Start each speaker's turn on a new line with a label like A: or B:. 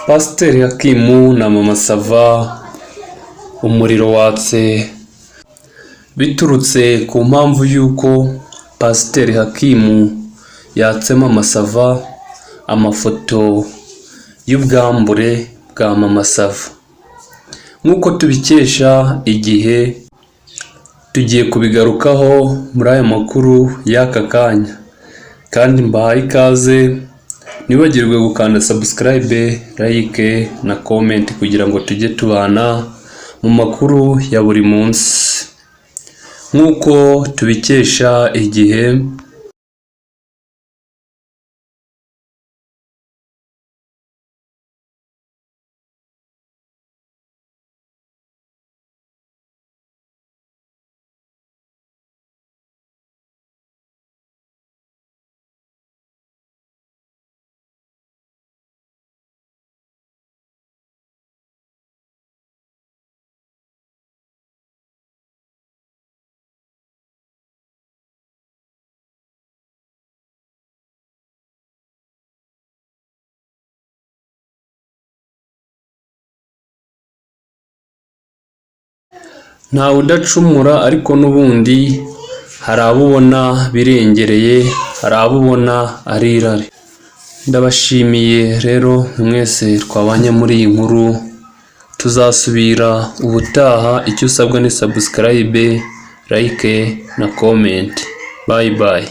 A: Pasiteri Hakimu na Mama Sava, umuriro watse biturutse ku mpamvu y'uko Pasiteri Hakimu yatse Mama Sava amafoto y'ubwambure bwa Mama Sava. Nk'uko tubikesha Igihe, tugiye kubigarukaho muri aya makuru y'aka kanya, kandi mbahaye ikaze. Ntibagirwe gukanda subscribe, like na comment kugira ngo tujye tubana mu makuru ya buri munsi. Nk'uko tubikesha Igihe, ntawe udacumura, ariko n'ubundi hari abo ubona birengereye, hari abo ubona ari irari. Ndabashimiye rero mwese twabanye muri iyi nkuru. Tuzasubira ubutaha. Icyo usabwa ni subscribe, like na comment. Bye bye.